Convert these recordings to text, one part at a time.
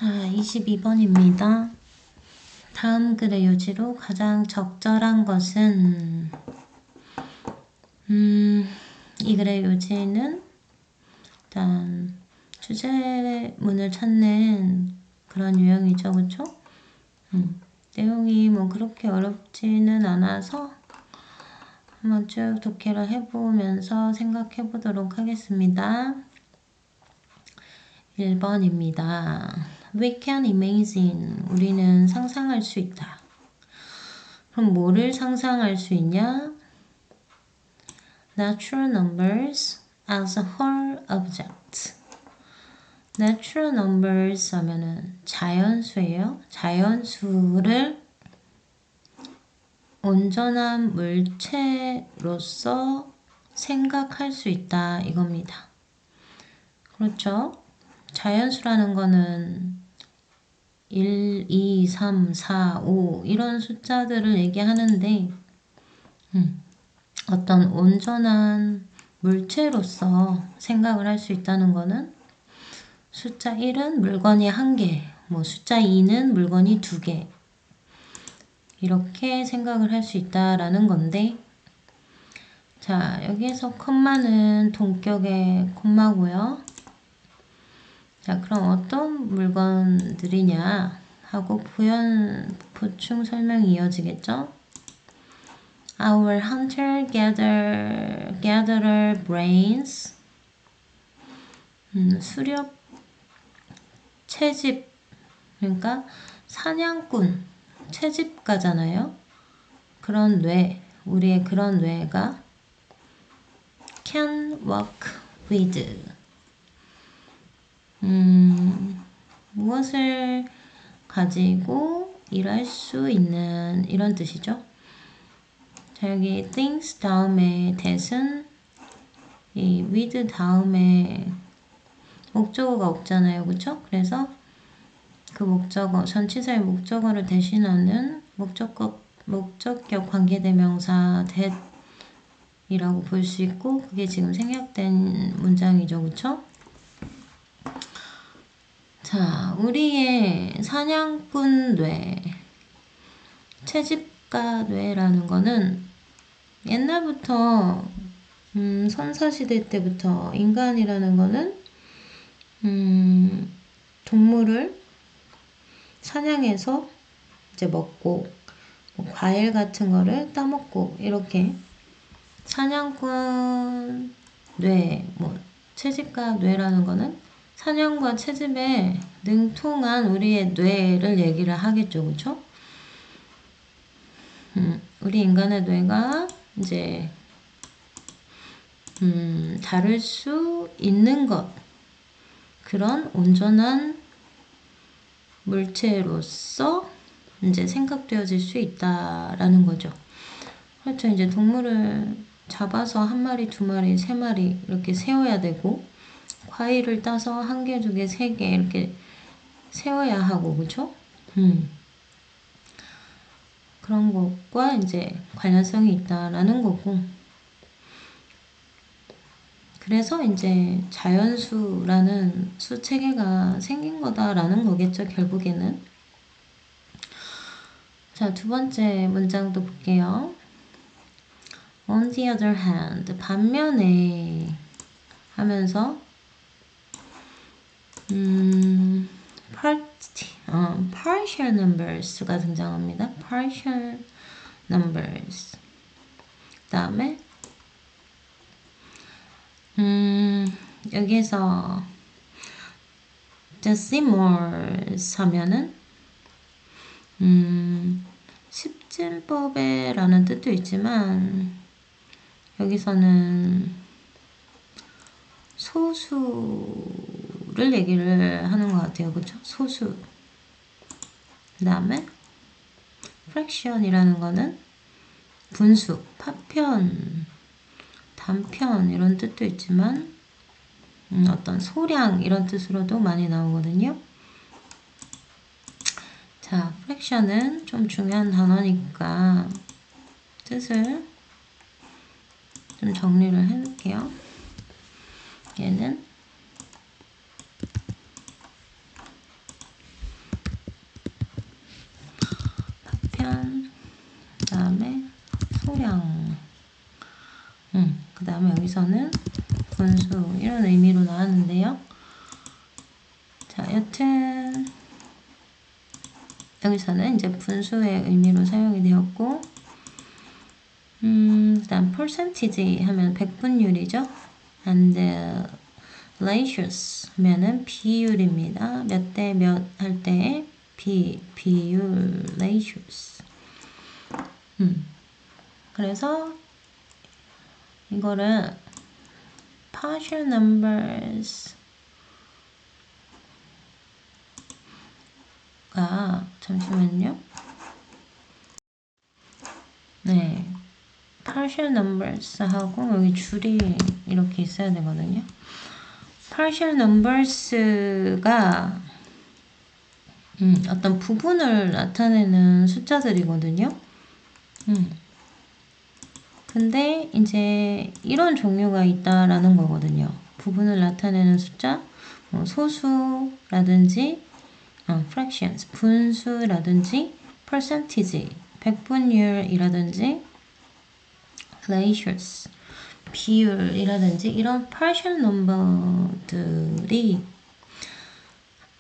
자, 22번입니다. 다음 글의 요지로 가장 적절한 것은 이 글의 요지는 일단 주제문을 찾는 그런 유형이죠, 그쵸? 내용이 뭐 그렇게 어렵지는 않아서 한번 쭉 독해를 해보면서 생각해 보도록 하겠습니다. 1번입니다. We can imagine. 우리는 상상할 수 있다. 그럼 뭐를 상상할 수 있냐? Natural numbers as a whole object. Natural numbers 하면은 자연수예요. 자연수를 온전한 물체로서 생각할 수 있다 이겁니다. 그렇죠? 자연수라는 거는 1, 2, 3, 4, 5 이런 숫자들을 얘기하는데 어떤 온전한 물체로서 생각을 할 수 있다는 거는 숫자 1은 물건이 1개, 뭐 숫자 2는 물건이 2개 이렇게 생각을 할 수 있다라는 건데 자 여기에서 콤마는 동격의 콤마고요. 자 그럼 어떤 물건들이냐 하고 보충 설명이 이어지겠죠. Our hunter-gatherer brains 수렵 채집 그러니까 사냥꾼 채집가잖아요. 그런 뇌 우리의 그런 뇌가 can work with 무엇을 가지고 일할 수 있는 이런 뜻이죠. 자 여기 things 다음에 that은 이 with 다음에 목적어가 없잖아요. 그쵸? 그래서 그 목적어, 전치사의 목적어를 대신하는 목적격 관계대명사 that이라고 볼 수 있고 그게 지금 생략된 문장이죠. 그쵸? 자, 우리의 사냥꾼 뇌, 채집가 뇌라는 거는 옛날부터 선사시대 때부터 인간이라는 거는 동물을 사냥해서 이제 먹고 뭐 과일 같은 거를 따먹고 이렇게 사냥꾼 뇌, 뭐 채집가 뇌라는 거는 사냥과 채집에 능통한 우리의 뇌를 얘기를 하겠죠, 그렇죠? 우리 인간의 뇌가 이제 다룰 수 있는 것 그런 온전한 물체로서 이제 생각되어질 수 있다라는 거죠. 그렇죠. 이제 동물을 잡아서 한 마리, 두 마리, 세 마리 이렇게 세워야 되고 과일을 따서 한 개, 두 개, 세 개 이렇게 세워야 하고 그렇죠? 그런 것과 이제 관련성이 있다라는 거고 그래서 이제 자연수라는 수 체계가 생긴 거다라는 거겠죠, 결국에는. 자, 두 번째 문장도 볼게요. On the other hand, 반면에 하면서 partial numbers가 등장합니다. partial numbers. 그 다음에 여기에서 decimals 하면은 십진법에 라는 뜻도 있지만 여기서는 소수를 얘기를 하는 것 같아요. 그쵸? 소수. 그 다음에 fraction이라는 거는 분수, 파편, 단편 이런 뜻도 있지만 어떤 소량 이런 뜻으로도 많이 나오거든요. 자, fraction은 좀 중요한 단어니까 뜻을 좀 정리를 해놓을게요. 얘는 다음에 여기서는 분수 이런 의미로 나왔는데요. 자, 여튼 여기서는 이제 분수의 의미로 사용이 되었고, 그다음 percentage 하면 백분율이죠. and ratios 하면은 비율입니다. 몇 대 몇 할 때의 비율 ratios. 그래서 이거를 partial numbers 잠시만요. 네, partial numbers 하고 여기 줄이 이렇게 있어야 되거든요. partial numbers가 어떤 부분을 나타내는 숫자들이거든요. 근데 이제 이런 종류가 있다라는 거거든요. 부분을 나타내는 숫자, 소수라든지 fractions, 분수라든지 percentage, 백분율이라든지 ratios, 비율이라든지 이런 partial number들이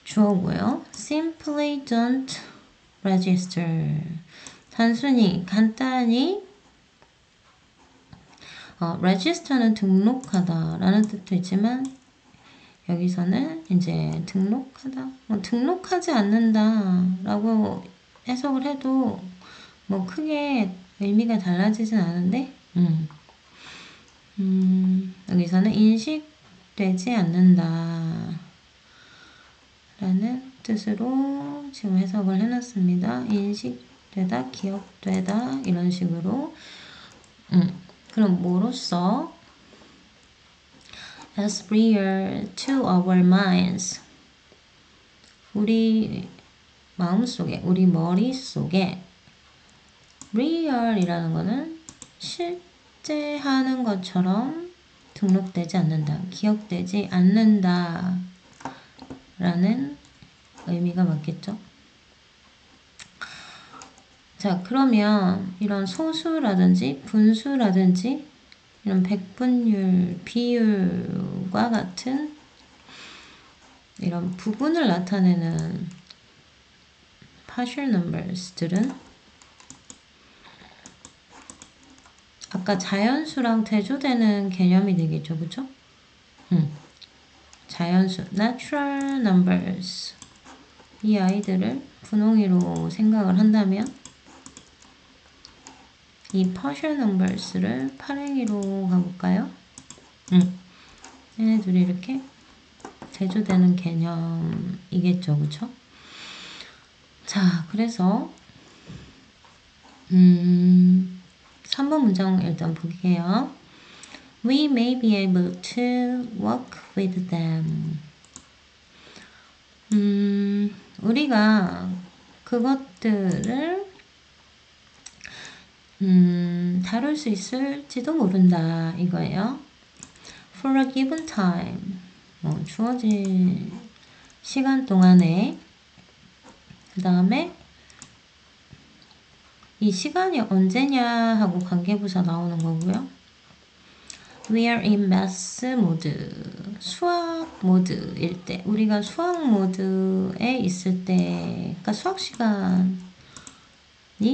주어고요. simply don't register, 단순히 간단히 register는 등록하다 라는 뜻도 있지만 여기서는 이제 등록하다, 등록하지 않는다 라고 해석을 해도 뭐 크게 의미가 달라지진 않은데 여기서는 인식되지 않는다 라는 뜻으로 지금 해석을 해놨습니다. 인식되다, 기억되다 이런 식으로. 그럼 뭐로써 as real to our minds, 우리 마음속에, 우리 머릿속에 real이라는 거는 실제 하는 것처럼 등록되지 않는다, 기억되지 않는다 라는 의미가 맞겠죠. 자, 그러면 이런 소수라든지 분수라든지 이런 백분율, 비율과 같은 이런 부분을 나타내는 partial numbers들은 아까 자연수랑 대조되는 개념이 되겠죠, 그죠? 자연수, natural numbers, 이 아이들을 분홍이로 생각을 한다면 이 partial numbers를 파랭이로 가볼까요? 얘네 둘이 이렇게 대조되는 개념이겠죠, 그쵸? 자, 그래서 3번 문장 일단 볼게요. We may be able to work with them. 우리가 그것들을 다룰 수 있을지도 모른다 이거예요. For a given time, 주어진 시간 동안에, 그 다음에 이 시간이 언제냐 하고 관계부사 나오는 거고요. We are in math mode, 수학 모드일 때, 우리가 수학 모드에 있을 때, 그러니까 수학 시간이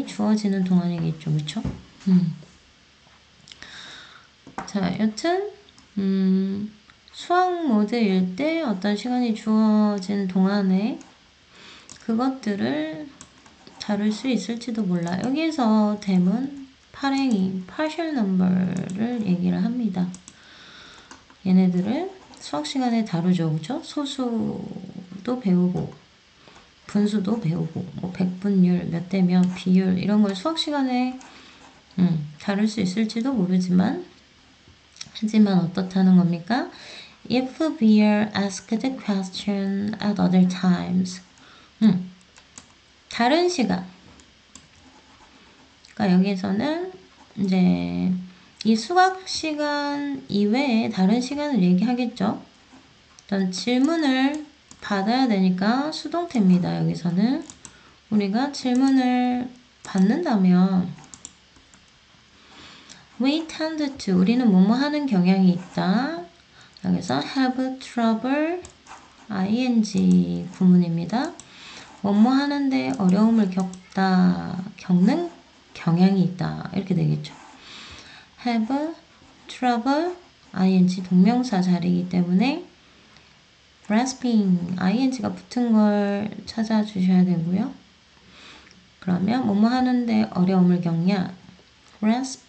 주어지는 동안이겠죠, 그렇죠? 자, 여튼 수학 모드일 때 어떤 시간이 주어진 동안에 그것들을 다룰 수 있을지도 몰라. 여기에서 댐은 파랭이, partial number를 얘기를 합니다. 얘네들을 수학 시간에 다루죠, 그죠? 소수도 배우고 분수도 배우고 뭐 백분율, 몇 대 몇, 비율 이런 걸 수학 시간에 다룰 수 있을지도 모르지만, 하지만 어떻다는 겁니까? If we are asked a question at other times, 다른 시간. 그러니까 여기서는 이제 이 수학 시간 이외에 다른 시간을 얘기하겠죠. 일단 질문을 받아야 되니까 수동태입니다. 여기서는 우리가 질문을 받는다면 We tend to 우리는 뭐뭐 하는 경향이 있다. 여기서 have trouble ing 구문입니다. 뭐뭐 하는데 어려움을 겪는 경향이 있다. 이렇게 되겠죠. have trouble ing 동명사 자리이기 때문에 grasping ing가 붙은 걸 찾아주셔야 되고요. 그러면 뭐뭐 하는데 어려움을 겪냐? grasp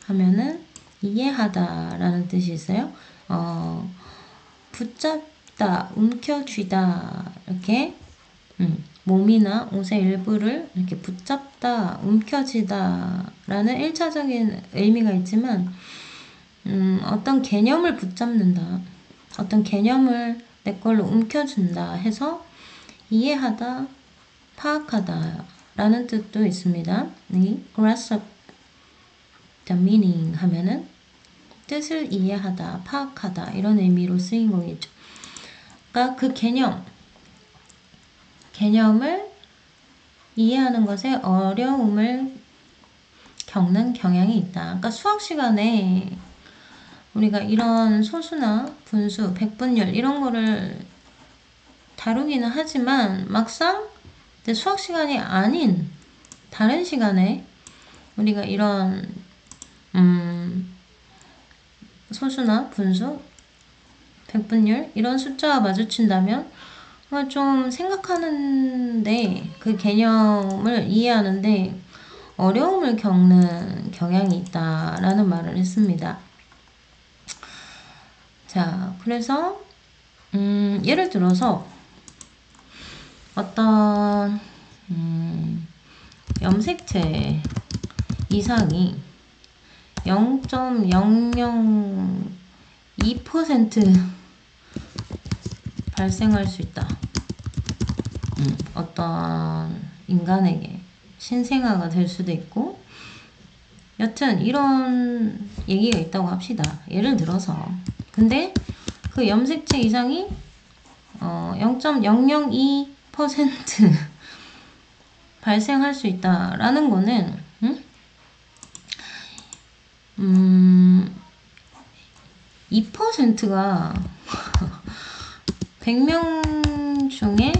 하면은 이해하다 라는 뜻이 있어요. 붙잡다, 움켜쥐다 이렇게 몸이나 옷의 일부를 이렇게 붙잡다, 움켜쥐다 라는 1차적인 의미가 있지만 어떤 개념을 붙잡는다, 어떤 개념을 내 걸로 움켜준다 해서 이해하다, 파악하다 라는 뜻도 있습니다. 이 grasp the meaning 하면은 뜻을 이해하다, 파악하다 이런 의미로 쓰인 거겠죠. 그러니까 그 개념을 이해하는 것에 어려움을 겪는 경향이 있다. 그러니까 수학 시간에 우리가 이런 소수나 분수, 백분율 이런 거를 다루기는 하지만 막상 수학 시간이 아닌 다른 시간에 우리가 이런 소수나 분수, 백분율 이런 숫자와 마주친다면 좀 생각하는데 그 개념을 이해하는데 어려움을 겪는 경향이 있다라는 말을 했습니다. 자, 그래서 예를 들어서 어떤 염색체 이상이 0.002% 발생할 수 있다. 어떤 인간에게 신생아가 될 수도 있고 여튼 이런 얘기가 있다고 합시다. 예를 들어서 근데 그 염색체 이상이 0.002% 발생할 수 있다라는 거는 2%가 100명 중에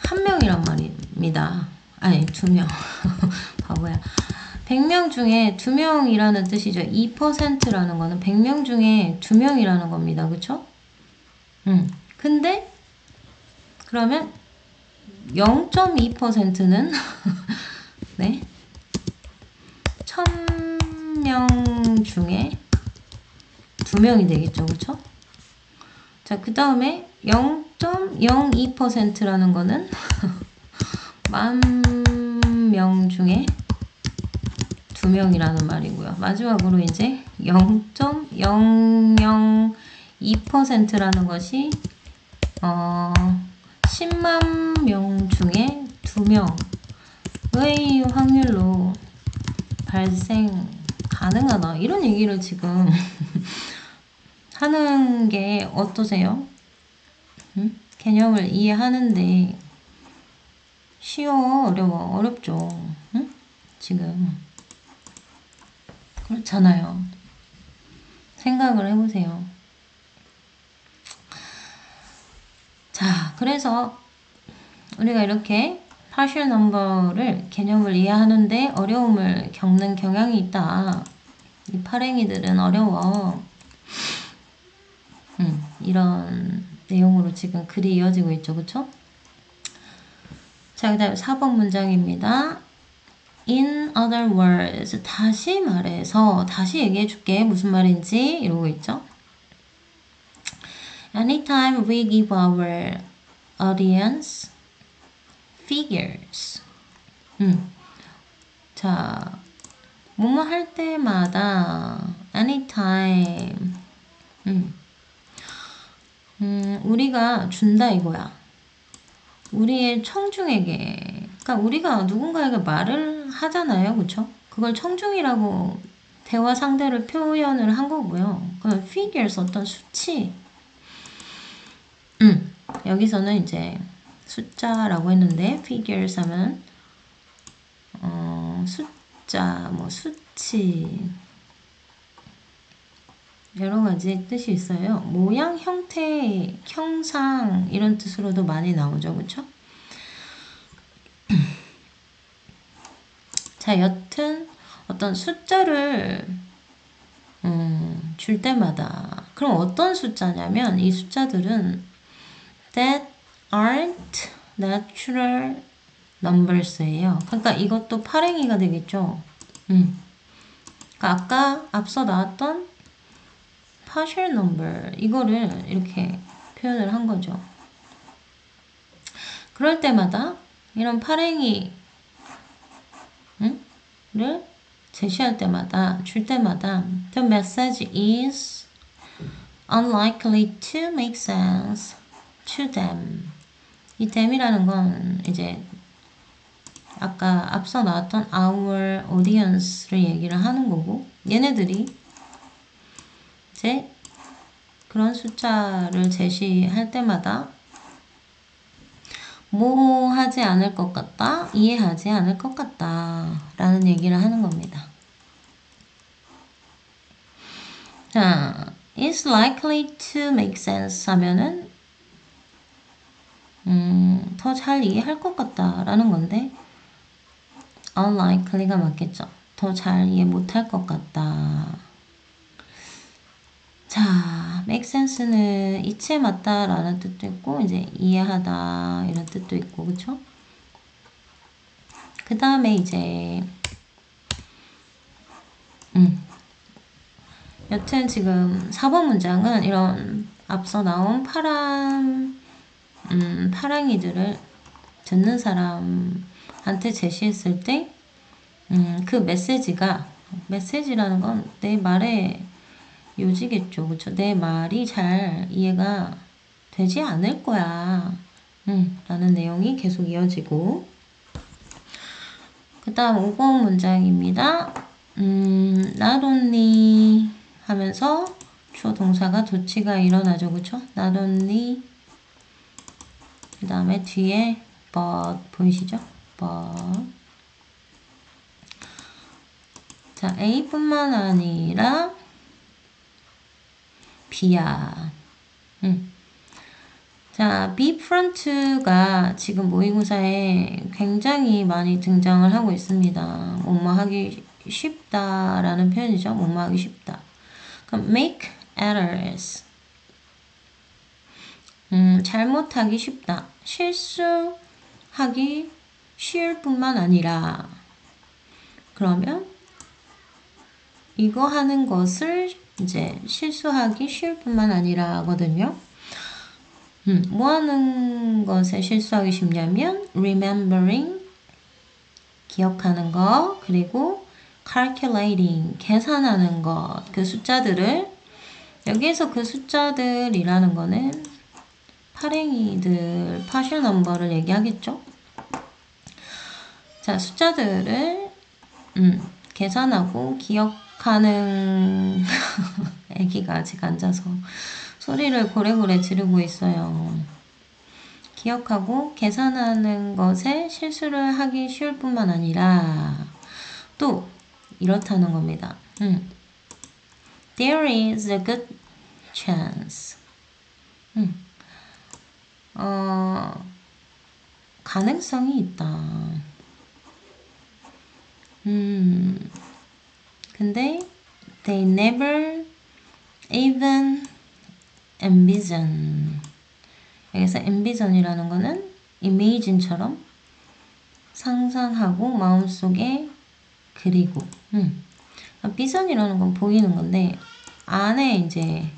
1명이란 말입니다. 아니 2명 바보야. 100명 중에 2명이라는 뜻이죠. 2%라는 거는 100명 중에 2명이라는 겁니다. 그쵸? 근데 그러면 0.2%는 네 1000명 중에 2명이 되겠죠. 그쵸? 자, 그 다음에 0.02%라는 거는 10,000명 중에 2명이라는 말이고요. 마지막으로 이제 0.002%라는 것이 10만 명 중에 2명의 확률로 발생 가능하다. 이런 얘기를 지금 하는 게 어떠세요? 개념을 이해하는데 쉬워? 어려워? 어렵죠? 지금 그렇잖아요. 생각을 해보세요. 자, 그래서 우리가 이렇게 partial number를 개념을 이해하는데 어려움을 겪는 경향이 있다. 이 파랭이들은 어려워. 이런 내용으로 지금 글이 이어지고 있죠. 그쵸? 자, 그 다음에 4번 문장입니다. In other words, 다시 말해서 다시 얘기해 줄게. 무슨 말인지 이러고 있죠. Anytime we give our audience figures. 자, 뭐뭐 할 때마다 anytime 우리가 준다 이거야. 우리의 청중에게, 그러니까 우리가 누군가에게 말을 하잖아요. 그쵸? 그걸 청중이라고 대화 상대를 표현을 한 거고요. 그 figures 어떤 수치. 여기서는 이제 숫자라고 했는데 figures 하면 숫자, 뭐 수치 여러 가지 뜻이 있어요. 모양, 형태, 형상 이런 뜻으로도 많이 나오죠. 그렇죠? 자, 여튼 어떤 숫자를 줄 때마다 그럼 어떤 숫자냐면 이 숫자들은 that aren't natural numbers예요. 그러니까 이것도 파랭이가 되겠죠. 그러니까 아까 앞서 나왔던 partial number 이거를 이렇게 표현을 한 거죠. 그럴 때마다 이런 파랭이를 제시할 때마다 줄 때마다 the message is unlikely to make sense to them. 이 them이라는 건 이제 아까 앞서 나왔던 our audience를 얘기를 하는 거고 얘네들이 이제 그런 숫자를 제시할 때마다 모호하지 않을 것 같다, 이해하지 않을 것 같다 라는 얘기를 하는 겁니다. 자, is likely to make sense 하면은 더 잘 이해할 것 같다 라는 건데 unlikely가 맞겠죠. 더 잘 이해 못할 것 같다. 자, make sense는 이치에 맞다 라는 뜻도 있고 이제 이해하다 이런 뜻도 있고 그쵸? 그 다음에 이제 여튼 지금 4번 문장은 이런 앞서 나온 파랑이들을 듣는 사람한테 제시했을 때 그 메시지라는 건 내 말의 요지겠죠. 그쵸? 내 말이 잘 이해가 되지 않을 거야. 라는 내용이 계속 이어지고 그 다음 5번 문장입니다. not only 하면서 주어 동사가 도치가 일어나죠. 그쵸? not only 그 다음에 뒤에 but 보이시죠? but 자, A뿐만 아니라 B야. 자, be front가 지금 모의고사에 굉장히 많이 등장을 하고 있습니다. 뭐뭐 하기 쉽다라는 표현이죠. 뭐뭐 하기 쉽다. 그럼 make errors. 잘못하기 쉽다. 실수하기 쉬울 뿐만 아니라 그러면 이거 하는 것을 이제 실수하기 쉬울 뿐만 아니라 하거든요. 뭐 하는 것에 실수하기 쉽냐면 remembering 기억하는 것 그리고 calculating 계산하는 것 그 숫자들을 여기에서 그 숫자들이라는 거는 파랭이들 partial number를 얘기하겠죠. 자 숫자들을 계산하고 기억하는 애기가 아직 앉아서 소리를 고래고래 지르고 있어요. 기억하고 계산하는 것에 실수를 하기 쉬울 뿐만 아니라 또 이렇다는 겁니다. There is a good chance. 가능성이 있다. 근데 they never even envision. 여기서 envision이라는 거는 imagine처럼 상상하고 마음속에 그리고 vision이라는 건 보이는 건데 안에 이제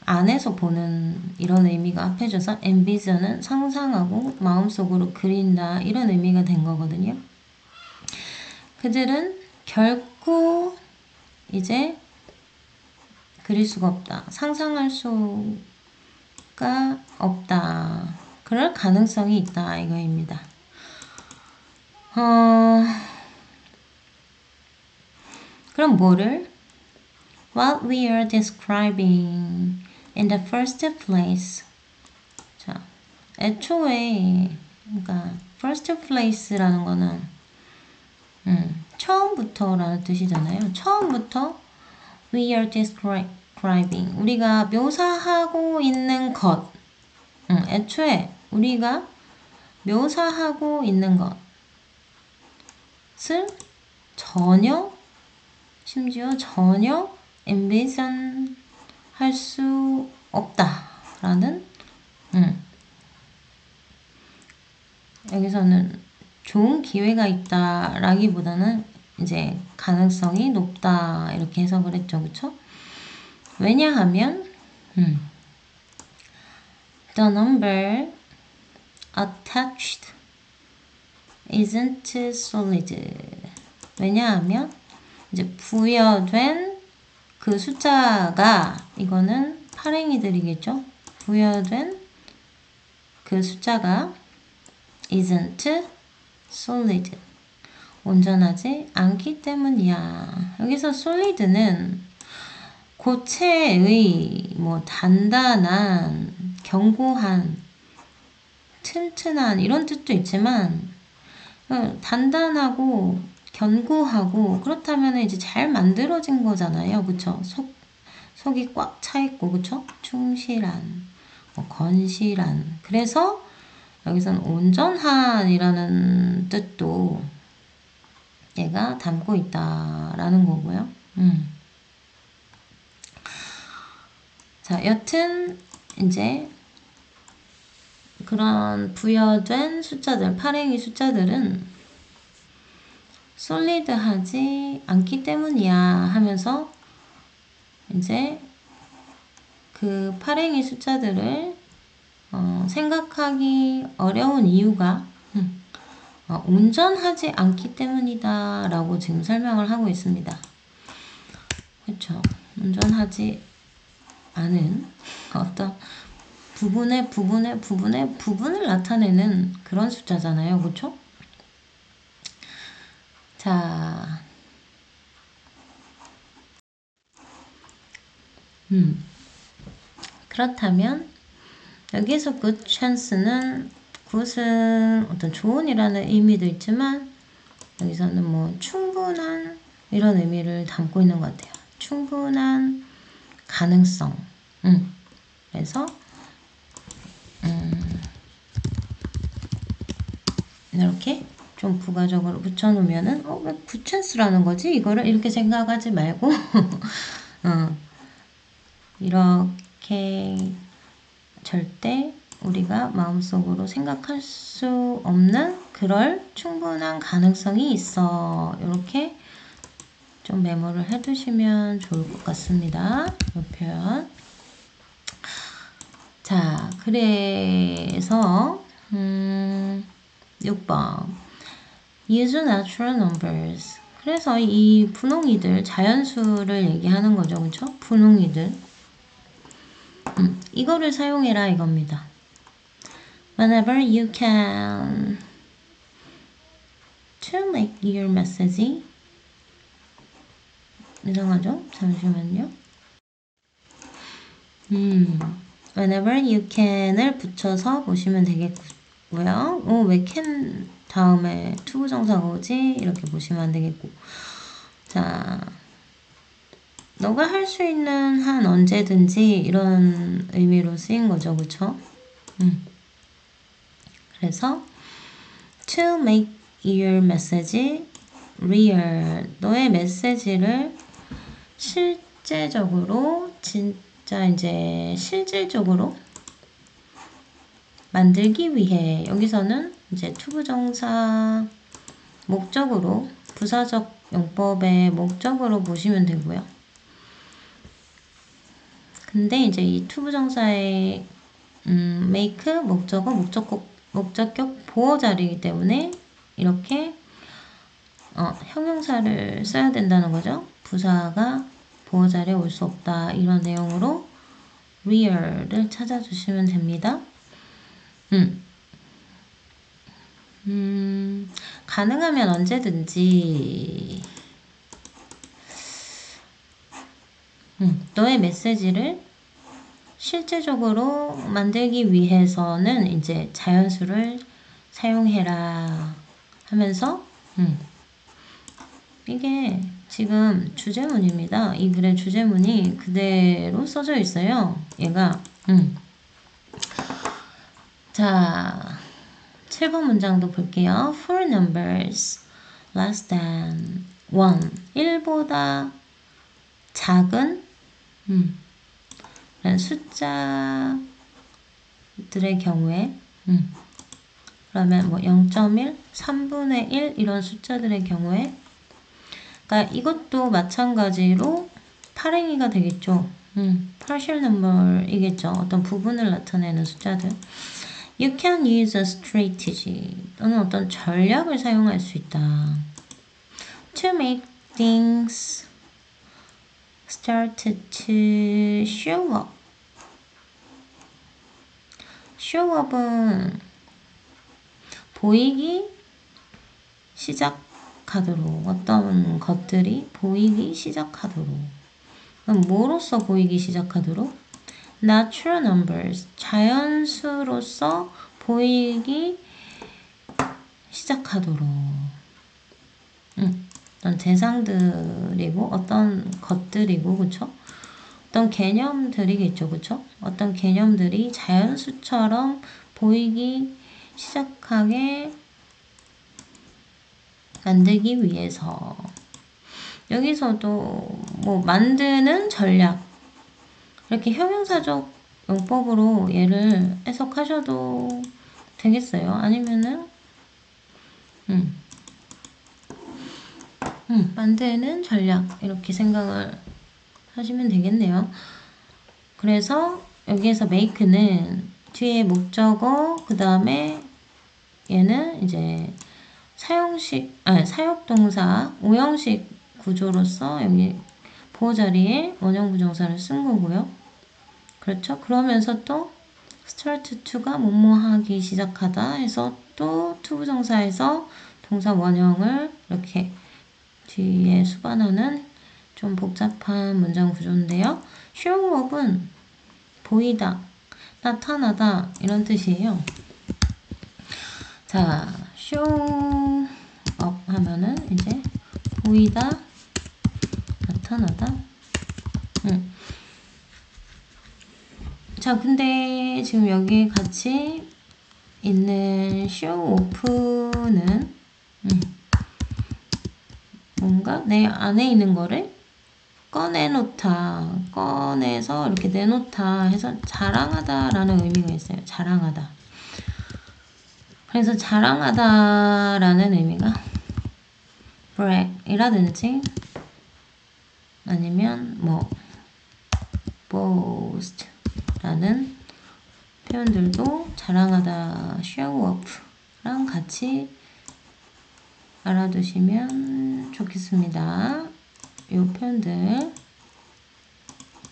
안에서 보는 이런 의미가 합해져서 envision은 상상하고 마음속으로 그린다 이런 의미가 된 거거든요. 그들은 결코 이제 그릴 수가 없다. 상상할 수가 없다. 그럴 가능성이 있다 이거입니다. 그럼 뭐를? What we are describing in the first place. 자, 애초에 그러니까 first place라는 거는 처음부터라는 뜻이잖아요. 처음부터 we are describing. 우리가 묘사하고 있는 것. 애초에 우리가 묘사하고 있는 것을 전혀, 심지어 전혀 envision 할 수 없다라는, 여기서는 좋은 기회가 있다라기보다는 이제 가능성이 높다 이렇게 해석을 했죠, 그쵸? 왜냐하면 the number attached isn't solid. 왜냐하면 이제 부여된 그 숫자가, 이거는 파랭이들이겠죠? 부여된 그 숫자가 isn't solid. 온전하지 않기 때문이야. 여기서 solid는 고체의, 뭐 단단한, 견고한, 튼튼한 이런 뜻도 있지만, 단단하고 견고하고 그렇다면 이제 잘 만들어진 거잖아요. 그쵸? 속이 꽉 차 있고, 그쵸? 충실한, 건실한. 그래서 여기서는 온전한이라는 뜻도 얘가 담고 있다라는 거고요. 자, 여튼 이제 그런 부여된 숫자들, 파랭이 숫자들은 솔리드하지 않기 때문이야 하면서 이제 그 파랭이 숫자들을 생각하기 어려운 이유가 온전하지 않기 때문이다 라고 지금 설명을 하고 있습니다. 그렇죠? 온전하지 않은 어떤 부분을 나타내는 그런 숫자잖아요. 그렇죠? 자, 그렇다면 여기서 good chance는 good은 어떤 좋은이라는 의미도 있지만 여기서는 뭐 충분한 이런 의미를 담고 있는 것 같아요. 충분한 가능성. 그래서 이렇게 좀 부가적으로 붙여놓으면은 왜 good chance라는 거지? 이거를 이렇게 생각하지 말고 이렇게 절대 우리가 마음속으로 생각할 수 없는 그럴 충분한 가능성이 있어. 이렇게 좀 메모를 해두시면 좋을 것 같습니다. 이 표현. 자, 그래서 6번 use natural numbers. 그래서 이 분홍이들, 자연수를 얘기하는 거죠. 그렇죠? 분홍이들. 이거를 사용해라 이겁니다. Whenever you can to make your message. 이상하죠? 잠시만요. Whenever you can을 붙여서 보시면 되겠고요. 왜 can 다음에 투부정사가 오지? 이렇게 보시면 안 되겠고. 자, 너가 할 수 있는 한 언제든지 이런 의미로 쓰인 거죠. 그쵸? 그래서 to make your message real. 너의 메시지를 실제적으로, 진짜 이제 실질적으로 만들기 위해, 여기서는 이제 투부정사 목적으로, 부사적 용법의 목적으로 보시면 되고요. 근데 이제 이 투부정사의 make 목적어 목적격 보어자리이기 때문에 이렇게 형용사를 써야 된다는 거죠. 부사가 보어자리에 올 수 없다. 이런 내용으로 real을 찾아주시면 됩니다. 가능하면 언제든지 너의 메시지를 실제적으로 만들기 위해서는 이제 자연수를 사용해라 하면서 이게 지금 주제문입니다. 이 글의 주제문이 그대로 써져 있어요. 얘가. 자, 7번 문장도 볼게요. For numbers less than 1, 1보다 작은 숫자들의 경우에 그러면 뭐 0.1, 3분의 1 이런 숫자들의 경우에 그러니까 이것도 마찬가지로 파랭이가 되겠죠. partial number이겠죠. 어떤 부분을 나타내는 숫자들. You can use a strategy 또는 어떤 전략을 사용할 수 있다. To make things start to show up. show up은 보이기 시작하도록 어떤 것들이 보이기 시작하도록 그럼 뭐로써 보이기 시작하도록? natural numbers 자연수로서 보이기 시작하도록 어떤 대상들이고 어떤 것들이고 그쵸? 어떤 개념들이겠죠 그쵸? 어떤 개념들이 자연수처럼 보이기 시작하게 만들기 위해서 여기서도 뭐 만드는 전략 이렇게 형용사적 용법으로 얘를 해석하셔도 되겠어요. 아니면은 만드는 전략 이렇게 생각을 하시면 되겠네요. 그래서 여기에서 make는 뒤에 목적어 그 다음에 얘는 이제 사역동사 오형식 구조로서 여기 보호 자리에 원형 부정사를 쓴 거고요. 그렇죠? 그러면서 또 start to가 뭐뭐 하기 시작하다 해서 또 to 부정사에서 동사 원형을 이렇게 뒤에 수반하는 좀 복잡한 문장 구조인데요. show up은 보이다, 나타나다 이런 뜻이에요. 자, show up 하면은 이제 보이다, 나타나다. 자, 근데 지금 여기 같이 있는 show off는 뭔가 내 안에 있는 거를 꺼내서 이렇게 내놓다 해서 자랑하다 라는 의미가 있어요. 자랑하다. 그래서 자랑하다 라는 의미가 brag 이라든지 아니면 뭐 boast 라는 표현들도 자랑하다 show off랑 같이 알아두시면 좋겠습니다. 이 표현들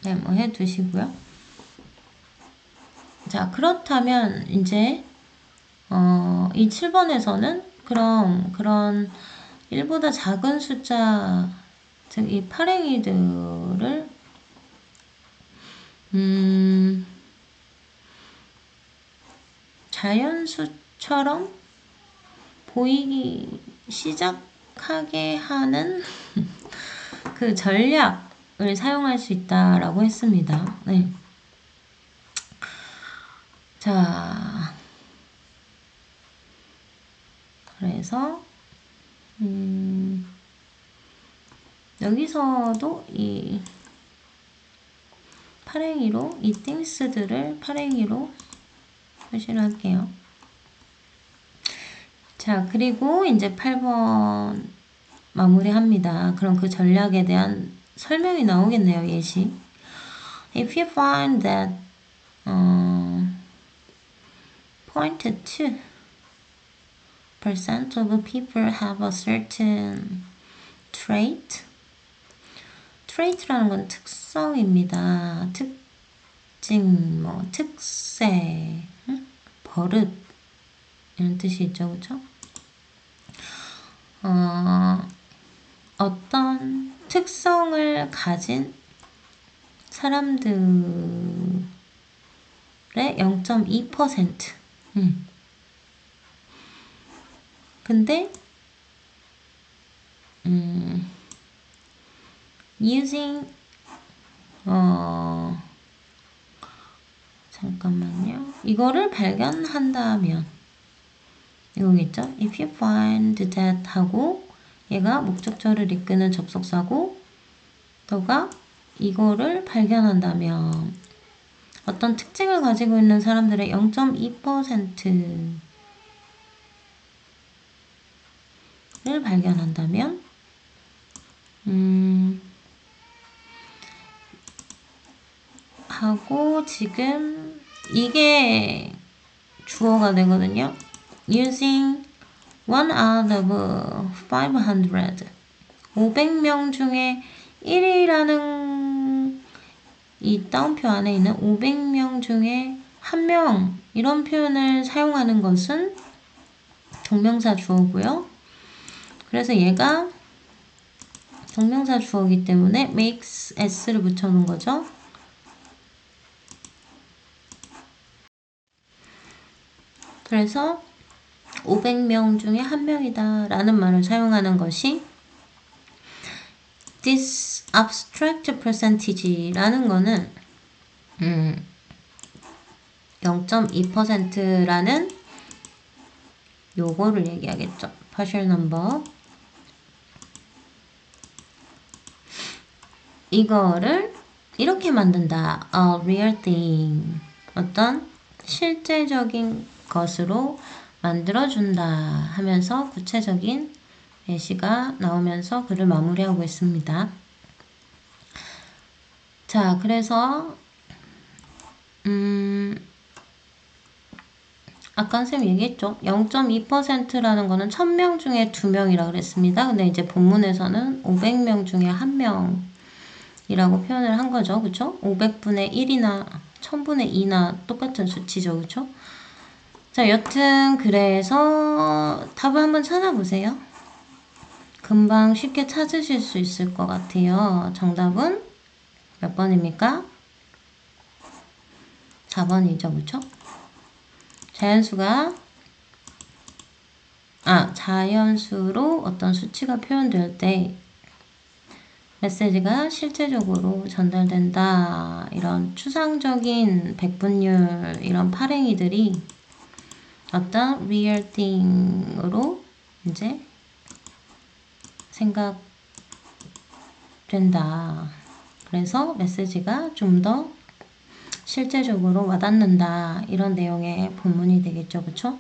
메모해 두시고요. 자, 그렇다면 이제 이 7번에서는 그런 1보다 작은 숫자, 즉 이 파랭이들을 자연수처럼 보이기 시작하게 하는 그 전략을 사용할 수 있다라고 했습니다. 네. 자, 그래서 여기서도 이 파랭이로 이 things들을 파랭이로 표시를 할게요. 자, 그리고 이제 8번 마무리합니다. 그럼 그 전략에 대한 설명이 나오겠네요. 예시. If you find that pointed to percent of people have a certain trait라는 건 특성입니다. 특징, 뭐 특세, 버릇 이런 뜻이 있죠, 그렇죠? 어떤 특성을 가진 사람들의 0.2%. 근데 using 잠깐만요. 이거를 발견한다면 이거겠죠? If you find that 하고 얘가 목적절을 이끄는 접속사고 너가 이거를 발견한다면 어떤 특징을 가지고 있는 사람들의 0.2%를 발견한다면 하고 지금 이게 주어가 되거든요. Using one out of 500 500명 중에 1이라는 이 따옴표 안에 있는 500명 중에 1명 이런 표현을 사용하는 것은 동명사 주어고요. 그래서 얘가 동명사 주어이기 때문에 makes s를 붙여놓은 거죠. 그래서 500명 중에 1명이다 라는 말을 사용하는 것이 this abstract percentage 라는 거는 0.2%라는 요거를 얘기하겠죠. partial number 이거를 이렇게 만든다. a real thing 어떤 실제적인 것으로 만들어준다 하면서 구체적인 예시가 나오면서 글을 마무리하고 있습니다. 자, 그래서 아까 선생님 얘기했죠. 0.2%라는 거는 1000명 중에 2명이라고 그랬습니다. 근데 이제 본문에서는 500명 중에 1명이라고 표현을 한 거죠. 그쵸? 500분의 1이나 1000분의 2나 똑같은 수치죠. 그쵸? 자, 여튼 그래서 답을 한번 찾아보세요. 금방 쉽게 찾으실 수 있을 것 같아요. 정답은 몇 번입니까? 4번이죠. 그쵸? 자연수로 어떤 수치가 표현될 때 메시지가 실제적으로 전달된다. 이런 추상적인 백분율, 이런 파랭이들이 어떤 real thing으로 이제 생각된다. 그래서 메시지가 좀 더 실제적으로 와닿는다. 이런 내용의 본문이 되겠죠. 그쵸?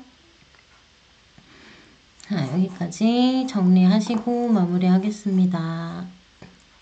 자, 여기까지 정리하시고 마무리하겠습니다.